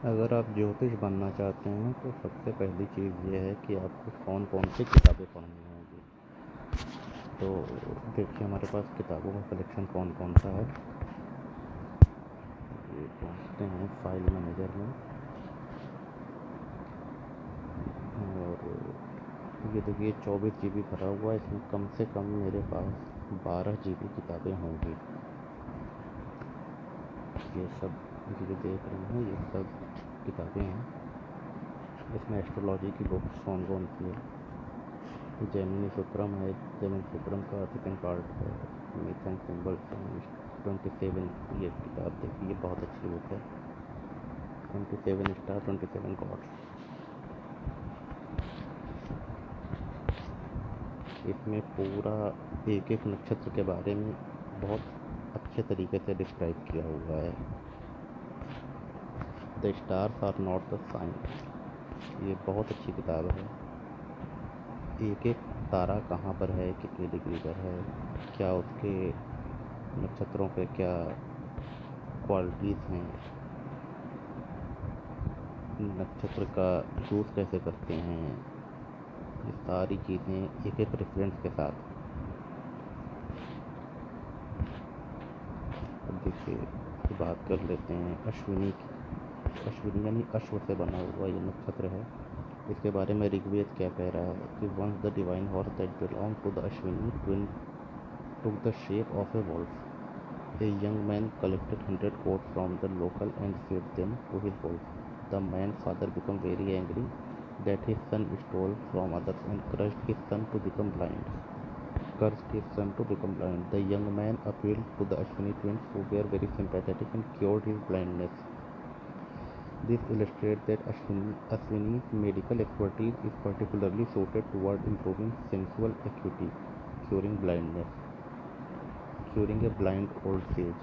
अगर आप ज्योतिष बनना चाहते हैं तो सबसे पहली चीज़ ये है कि आपको कौन कौन सी किताबें पढ़नी होंगी। तो देखिए हमारे पास किताबों का कलेक्शन कौन कौन सा है। ये पहुँचते हैं फाइल मैनेजर में और ये देखिए 24 GB भरा हुआ है। इसमें कम से कम मेरे पास 12 GB किताबें होंगी। ये सब जो देख रहे हैं ये सब किताबें हैं। इसमें एस्ट्रोलॉजी की बुक्स कौन कौन सी है। जेमिनी सूत्रम है, जेमिनी सूत्रम का सेकंड पार्ट है, मिथन सिंबल 27। ये किताब देखिए, ये बहुत अच्छी बुक है। 27 स्टार 27 गॉड्स। इसमें पूरा एक एक नक्षत्र के बारे में बहुत अच्छे तरीके से डिस्क्राइब किया हुआ है। The stars are not the sign, ये बहुत अच्छी किताब है। एक एक तारा कहाँ पर है, कितनी डिग्री पर है, क्या उसके नक्षत्रों पे क्या क्वालिटीज़ हैं, नक्षत्र का यूज़ कैसे करते हैं, ये सारी चीज़ें एक एक रेफरेंस के साथ। अब देखिए बात कर लेते हैं अश्विनी की। अश्विनी यानी अश्व से बना हुआ ये नक्षत्र है। इसके बारे में ऋग्वेद क्या कह रहा है कि once the divine horse that belong to the Ashwini twin took the shape of a wolf. A young man collected 100 goats from the local and fed them to his wolf. The man's father became very angry that his son stole from others and cursed his son to become blind. The young man appealed to the Ashwini twins, who were very sympathetic and cured his blindness. This illustrates that Ashwini's medical expertise is particularly suited toward improving sensual acuity, curing blindness. Curing a blind old age,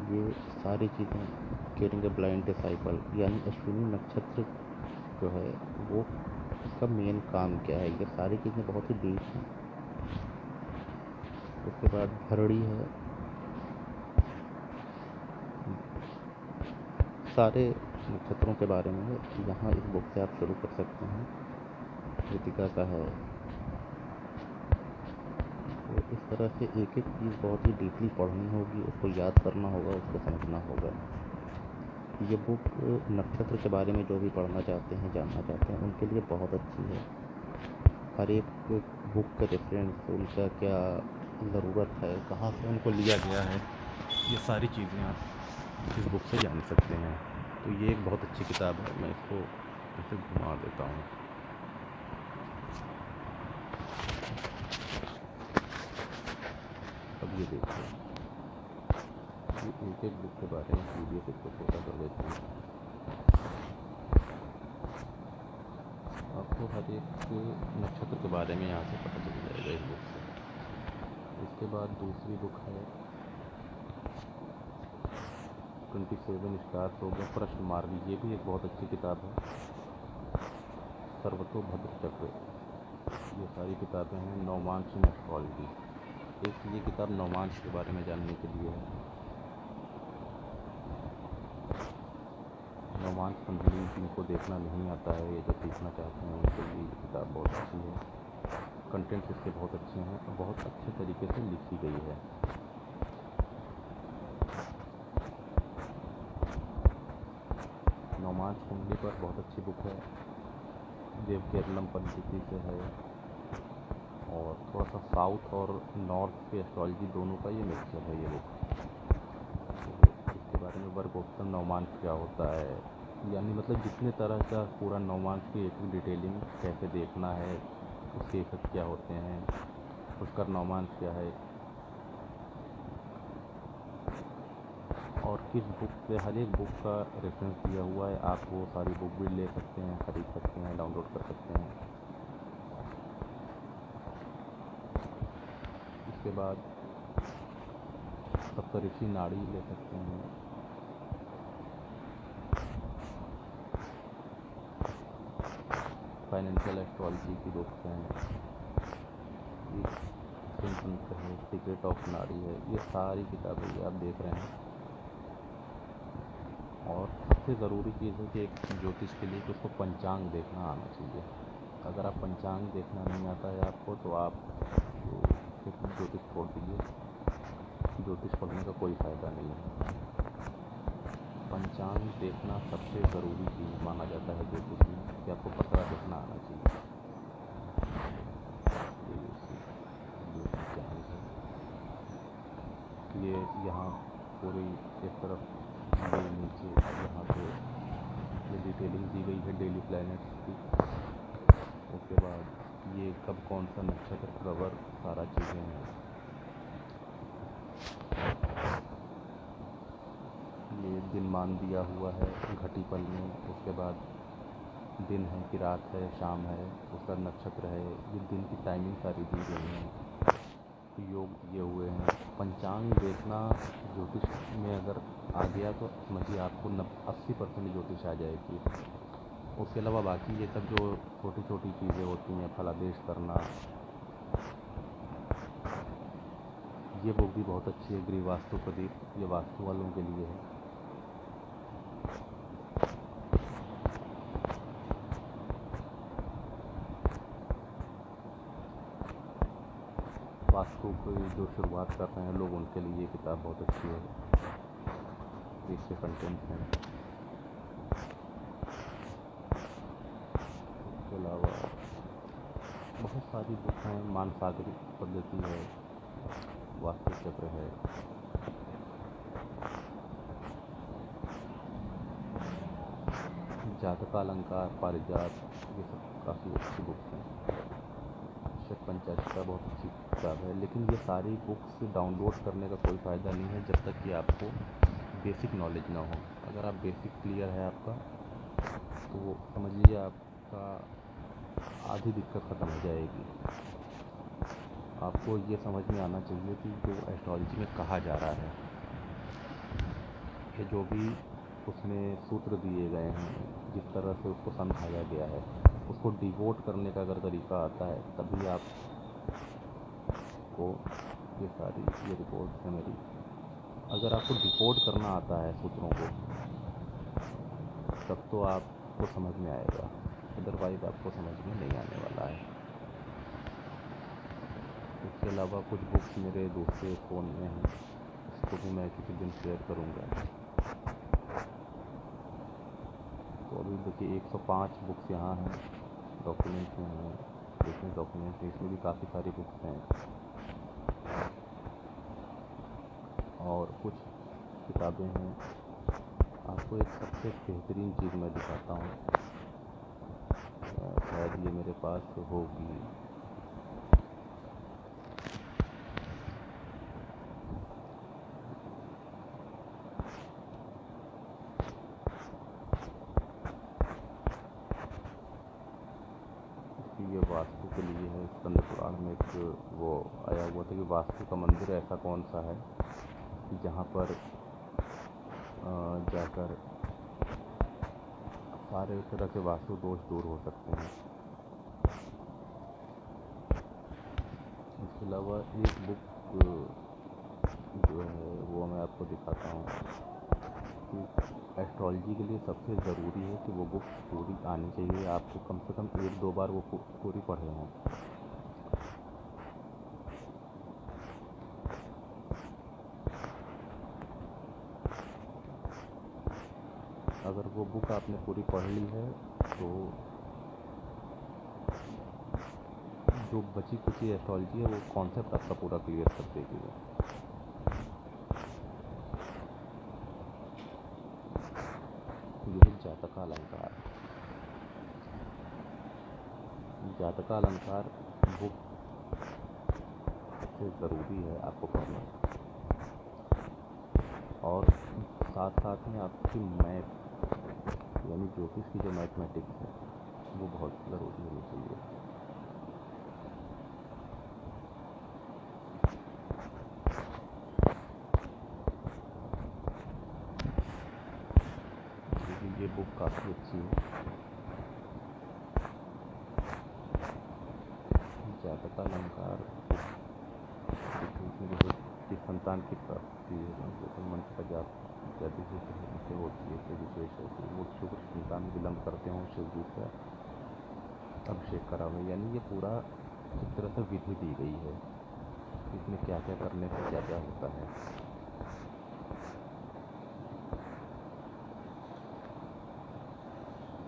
ये सारी चीज़ें curing a blind disciple, यानी अश्विनी नक्षत्र जो है वो उसका main काम क्या है। ये सारी चीज़ें बहुत ही डीप हैं। उसके बाद भरणी है। सारे नक्षत्रों के बारे में यहाँ इस बुक से आप शुरू कर सकते हैं। कृतिका का है। तो इस तरह से एक एक चीज़ बहुत ही डीपली पढ़नी होगी, उसको याद करना होगा, उसको समझना होगा। ये बुक नक्षत्र के बारे में जो भी पढ़ना चाहते हैं, जानना चाहते हैं, उनके लिए बहुत अच्छी है। हर एक बुक का रेफरेंस, उनका क्या ज़रूरत है, कहाँ से उनको लिया गया है, ये सारी चीज़ें आप इस बुक से जान सकते हैं। तो ये एक बहुत अच्छी किताब है। मैं इसको ऐसे घुमा देता हूँ। अब ये देखिए, एक एक बुक के बारे में वीडियो को छोटा कर देते हैं। आपको हर एक नक्षत्र के बारे में यहाँ से पता चल जाएगा इस बुक से। इसके बाद दूसरी बुक है 27 स्टार्स हो गया, प्रश्न मार्ग। ये भी एक बहुत अच्छी किताब है। सर्वतोभद्र चक्र, ये सारी किताबें हैं। नवमांश इन एस्ट्रोलॉजी, एक ये किताब नवमांश के बारे में जानने के लिए है। नवमांश कुंडली जिनको देखना नहीं आता है, ये जो सीखना चाहते हैं, उनके लिए ये किताब बहुत अच्छी है। कंटेंट्स इसके बहुत अच्छे हैं और बहुत अच्छे तरीके से लिखी गई है। नवमांश कुंडली पर बहुत अच्छी बुक है। देव केरलम पद्धति से है और थोड़ा सा साउथ और नॉर्थ के एस्ट्रोलॉजी दोनों का ये मिक्सचर है ये बुक। तो इसके बारे में वर्गोत्तम नवमांश क्या होता है, यानी मतलब जितने तरह का पूरा नवमांश की एक डिटेलिंग कैसे देखना है, उसके इफेक्ट क्या होते हैं, उसका नवमांश क्या है, और किस बुक से, हर एक बुक का रेफरेंस दिया हुआ है। आप वो सारी बुक भी ले सकते हैं, खरीद सकते हैं, डाउनलोड कर सकते हैं। इसके बाद सप्तऋषि नाड़ी ले सकते हैं। फाइनेंशियल एस्ट्रोलॉजी की बुक्स हैं। तंत्र है, सीक्रेट ऑफ नाड़ी है, ये सारी किताबें आप देख रहे हैं। और सबसे ज़रूरी चीज़ है कि एक ज्योतिष के लिए कि उसको पंचांग देखना आना चाहिए। अगर आप पंचांग देखना नहीं आता है आपको तो आप फिर ज्योतिष छोड़ दीजिए। ज्योतिष पढ़ने का कोई फ़ायदा नहीं है। पंचांग देखना सबसे ज़रूरी चीज़ माना जाता है ज्योतिष में कि आपको पतरा देखना आना चाहिए। ये पंचांग है। ये यहाँ पूरी एक तरफ ये नीचे यहाँ पे ये डिटेलिंग दी गई है डेली प्लैनेट्स की। उसके बाद ये कब कौन सा नक्षत्र प्रवर सारा चीज़ें हैं। ये दिनमान दिया हुआ है घटी पल में। उसके बाद दिन है कि रात है शाम है, उसका नक्षत्र है, ये दिन की टाइमिंग सारी दी गई है, योग दिए हुए हैं। पंचांग देखना ज्योतिष में अगर आ गया तो समझिए आपको 80% ज्योतिष आ जाएगी। उसके अलावा बाकी ये सब जो छोटी छोटी चीज़ें होती हैं, फलादेश करना, ये बुक भी बहुत अच्छी है, गृह वास्तु प्रदीप, ये वास्तु वालों के लिए है। वास्तु की जो शुरुआत कर रहे हैं लोग, उनके लिए ये किताब बहुत अच्छी है। इसके कंटेंट्स हैं। इसके अलावा बहुत सारी बुक हैं। मानसागरी पद्धति है, वास्तु चक्र है, जातकालंकार, पारिजात, ये सब काफ़ी अच्छी बुक्स हैं। शक पंचायत का बहुत अच्छी किताब है। लेकिन ये सारी बुक्स डाउनलोड करने का कोई फ़ायदा नहीं है जब तक कि आपको बेसिक नॉलेज ना हो। अगर आप बेसिक क्लियर है आपका तो समझ लीजिए आपका आधी दिक्कत ख़त्म हो जाएगी। आपको ये समझ में आना चाहिए कि जो एस्ट्रोलॉजी में कहा जा रहा है, कि जो भी उसमें सूत्र दिए गए हैं, जिस तरह से उसको समझाया गया है, उसको डिवोट करने का अगर तरीका आता है तभी आपको ये सारी ये रिपोर्ट है मेरी। अगर आपको डिकोड करना आता है सूत्रों को तब तो आपको समझ में आएगा, अदरवाइज़ आपको समझ में नहीं आने वाला है। इसके अलावा कुछ बुक्स मेरे दूसरे फ़ोन में हैं, उसको भी मैं किसी दिन शेयर करूँगा। तो अभी देखिए 105 बुक्स यहाँ हैं, डॉक्यूमेंट्स में हैं, बिजनेस डॉक्यूमेंट्स, इसमें भी काफ़ी सारी बुक्स हैं। और कुछ किताबें हैं। आपको एक सबसे बेहतरीन चीज़ मैं दिखाता हूँ, शायद ये मेरे पास होगी। ये वास्तु के लिए है। स्कंद पुराण में एक वो आया हुआ था कि वास्तु का मंदिर ऐसा कौन सा है कि जहाँ पर जाकर सारे तरह के वास्तु दोष दूर हो सकते हैं। इसके अलावा एक बुक जो है वो मैं आपको दिखाता हूँ कि एस्ट्रोलॉजी के लिए सबसे ज़रूरी है कि वो बुक पूरी आनी चाहिए। आपको कम से कम 1-2 बार वो पूरी पढ़े हों। अगर वो बुक आपने पूरी पढ़ ली है तो जो बची कुची एस्ट्रोलॉजी है वो कॉन्सेप्ट आपका पूरा क्लियर कर देगी। यही जातकालंकार। जातकालंकार बुक सबसे ज़रूरी है आपको पढ़ना, और साथ साथ में आपकी मैथ यानी ज्योतिष की जो मैथमेटिक्स है वो बहुत ज़रूरी होनी चाहिए। क्योंकि ये बुक काफ़ी अच्छी है। जातकालंकार इसमें जैसे संतान की प्राप्ति है, मंत्र का जाप इत्यादि से होती है, से विशेष होती है। वो शुक्र चिंता में विलम्ब करते हों शिव जी का अभिषेक करा हुआ, यानी ये पूरा एक तरह से विधि दी गई है, इसमें क्या क्या करने से क्या क्या होता है।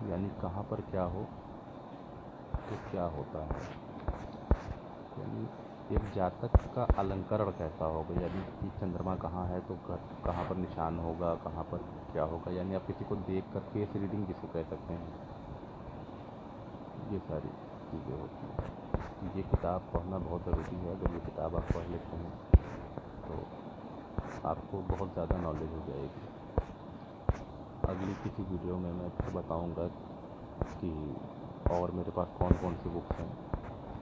यानी कहाँ पर क्या हो तो क्या होता है, यानी एक जातक का अलंकरण कैसा होगा, यानी कि चंद्रमा कहाँ है तो कहाँ पर निशान होगा, कहाँ पर क्या होगा, यानी आप किसी को देख कर फेस रीडिंग जिसको कह सकते हैं, ये सारी चीज़ें होती हैं। ये किताब पढ़ना बहुत ज़रूरी है। अगर ये किताब आप पढ़ लेते हैं तो आपको बहुत ज़्यादा नॉलेज हो जाएगी। अगली किसी वीडियो में मैं आपको बताऊंगा कि और मेरे पास कौन कौन सी बुक्स हैं।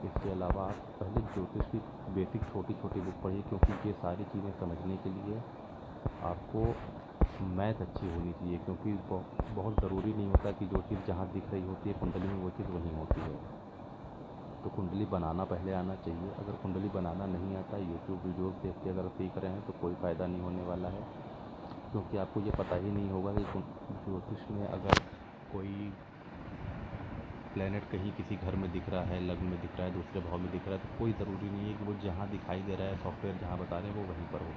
इसके अलावा आप पहले ज्योतिष की बेसिक छोटी छोटी बुक पढ़िए, क्योंकि ये सारी चीज़ें समझने के लिए आपको मैथ अच्छी होनी चाहिए, क्योंकि बहुत ज़रूरी नहीं होता कि जो चीज़ जहाँ दिख रही होती है कुंडली में वो चीज़ वहीं होती है। तो कुंडली बनाना पहले आना चाहिए। अगर कुंडली बनाना नहीं आता, यूट्यूब वीडियोस देख के अगर सीख रहे हैं तो कोई फ़ायदा नहीं होने वाला है, क्योंकि आपको ये पता ही नहीं होगा कि ज्योतिष में अगर कोई प्लेनेट कहीं किसी घर में दिख रहा है, लग्न में दिख रहा है, दूसरे भाव में दिख रहा है, तो कोई ज़रूरी नहीं है कि वो जहाँ दिखाई दे रहा है सॉफ्टवेयर जहाँ बता रहे हैं वो वहीं पर हो।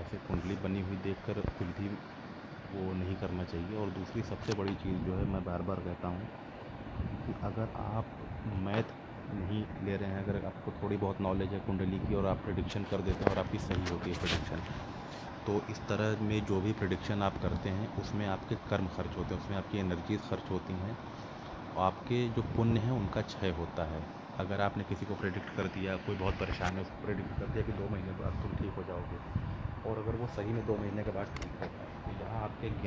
ऐसे कुंडली बनी हुई देखकर कुछ भी वो नहीं करना चाहिए। और दूसरी सबसे बड़ी चीज़ जो है, मैं बार बार कहता हूँ कि अगर आप मैथ नहीं ले रहे हैं, अगर आपको थोड़ी बहुत नॉलेज है कुंडली की और आप प्रेडिक्शन कर देते हैं और आपकी सही होती है प्रेडिक्शन, तो इस तरह में जो भी प्रेडिक्शन आप करते हैं उसमें आपके कर्म खर्च होते हैं, उसमें आपकी एनर्जीज खर्च होती हैं, और आपके जो पुण्य हैं उनका क्षय होता है। अगर आपने किसी को प्रेडिक्ट कर दिया, कोई बहुत परेशान है, उसको प्रेडिक्ट कर दिया कि 2 महीने बाद तुम ठीक हो जाओगे, और अगर वो सही में 2 महीने के बाद ठीक होता है, तो यहाँ आपके ज्ञान